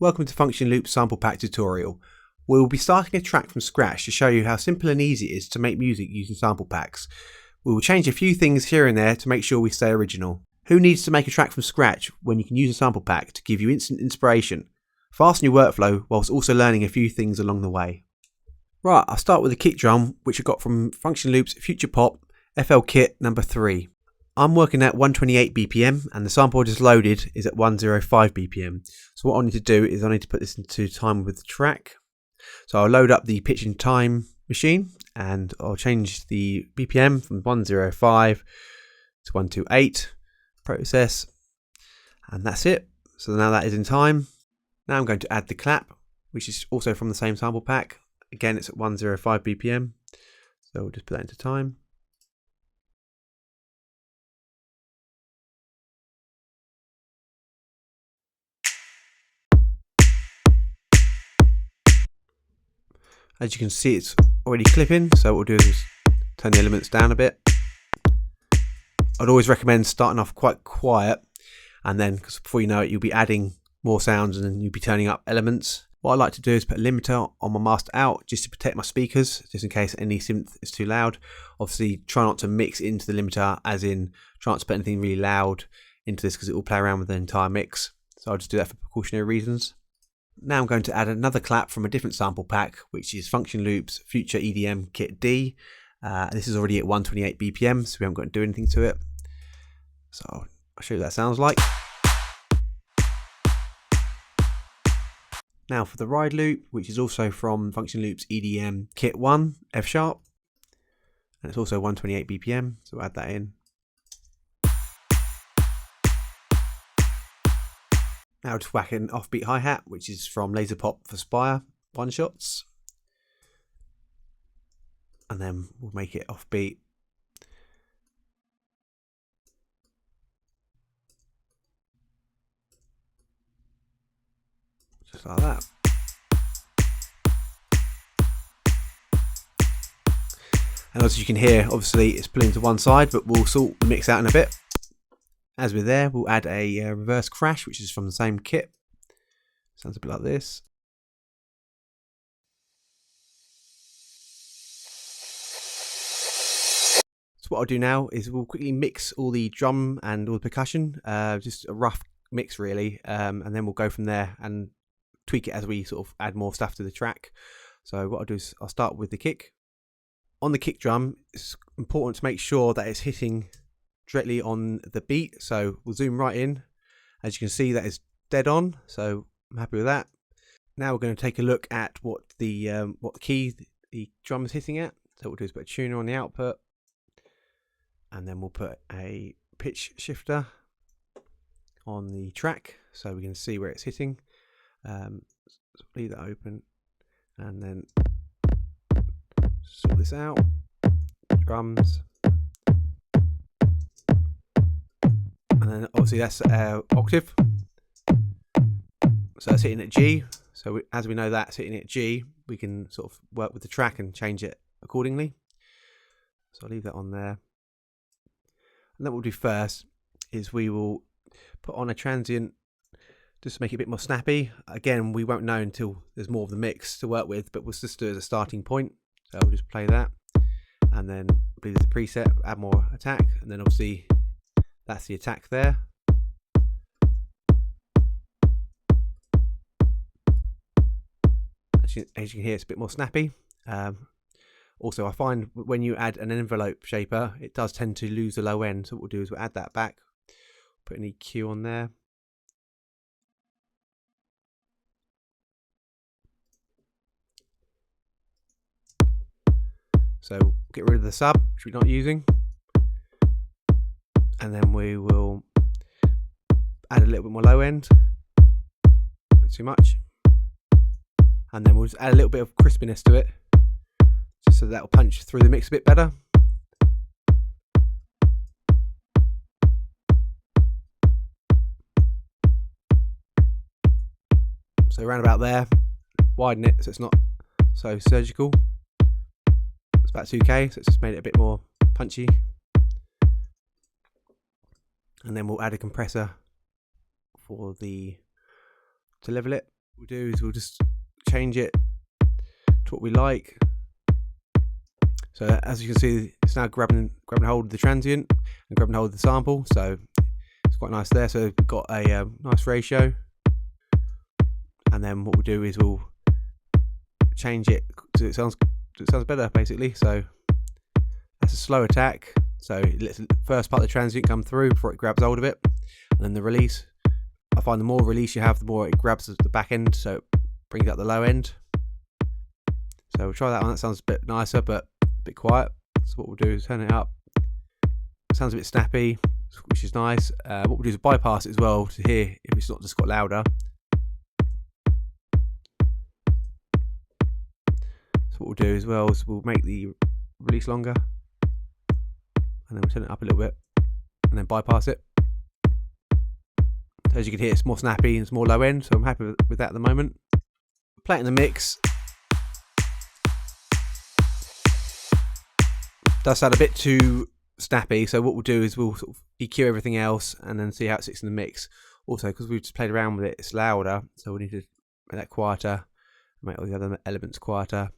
Welcome to Function Loop Sample Pack tutorial. We will be starting a track from scratch to show you how simple and easy it is to make music using sample packs. We will change a few things here and there to make sure we stay original. Who needs to make a track from scratch when you can use a sample pack to give you instant inspiration? Fasten your workflow whilst also learning a few things along the way. Right, I'll start with the kick drum, which I got from Function Loop's Future Pop FL Kit number 3. I'm working at 128 BPM and the sample I just loaded is at 105 BPM. So what I need to do is I need to put this into time with the track. So I'll load up the pitch and time machine and I'll change the BPM from 105 to 128, process, and that's it. So now that is in time. Now I'm going to add the clap, which is also from the same sample pack. Again, it's at 105 BPM. So we'll just put that into time. As you can see, it's already clipping, so what we'll do is turn the elements down a bit. I'd always recommend starting off quite quiet, and then, because before you know it, you'll be adding more sounds and then you'll be turning up elements. What I like to do is put a limiter on my master out just to protect my speakers, just in case any synth is too loud. Obviously, try not to mix into the limiter, as in try not to put anything really loud into this because it will play around with the entire mix. So I'll just do that for precautionary reasons. Now I'm going to add another clap from a different sample pack, which is Function Loop's Future EDM Kit D. This is already at 128 BPM, so we haven't got to do anything to it. So I'll show you what that sounds like. Now for the ride loop, which is also from Function Loop's EDM Kit 1 F sharp, and it's also 128 BPM, so we'll add that in. Now just whack an offbeat hi-hat, which is from Laser Pop for Spire one shots, and then we'll make it offbeat. Just like that. And as you can hear, obviously it's pulling to one side, but we'll sort the mix out in a bit. As we're there, we'll add a reverse crash, which is from the same kit. Sounds a bit like this. So what I'll do now is we'll quickly mix all the drum and all the percussion, just a rough mix really, and then we'll go from there and tweak it as we sort of add more stuff to the track. So what I'll do is I'll start with the kick. On the kick drum, it's important to make sure that it's hitting directly on the beat, so we'll zoom right in. As you can see, that is dead on, so I'm happy with that. Now we're going to take a look at what key the drum is hitting at. So what we'll do is put a tuner on the output, and then we'll put a pitch shifter on the track so we can see where it's hitting. So leave that open and then sort this out. Drums. And then obviously that's octave, so it's hitting at G. So as we know that's hitting at G, we can sort of work with the track and change it accordingly. So I'll leave that on there. And then what we'll do first is we will put on a transient just to make it a bit more snappy. Again, we won't know until there's more of the mix to work with, but we'll just do it as a starting point. So we'll just play that, and then leave the preset, add more attack, and then obviously that's the attack there. As you can hear, it's a bit more snappy. Also, I find when you add an envelope shaper, it does tend to lose the low end. So what we'll do is we'll add that back, put an EQ on there. So get rid of the sub, which we're not using. And then we will add a little bit more low end, not too much, and then we'll just add a little bit of crispiness to it, just so that will punch through the mix a bit better. So around about there, widen it so it's not so surgical. It's about 2K, so it's just made it a bit more punchy. And then we'll add a compressor to level it, we'll do is we'll just change it to what we like. So as you can see, it's now grabbing hold of the transient and grabbing hold of the sample, so it's quite nice there. So we've got a nice ratio, and then what we'll do is we'll change it so it sounds better, basically. So that's a slow attack, so it lets the first part of the transient come through before it grabs hold of it, and then the release. I find the more release you have, the more it grabs the back end, so it brings out the low end. So we'll try that one. That sounds a bit nicer, but a bit quiet. So what we'll do is turn it up. It sounds a bit snappy, which is nice. What we'll do is bypass it as well to hear if it's not just got louder. So what we'll do as well is we'll make the release longer, and then we'll turn it up a little bit, and then bypass it. So as you can hear, it's more snappy and it's more low end, so I'm happy with that at the moment. Play it in the mix. Does sound a bit too snappy, so what we'll do is we'll sort of EQ everything else and then see how it sits in the mix. Also, because we've just played around with it, it's louder, so we need to make that quieter, make all the other elements quieter.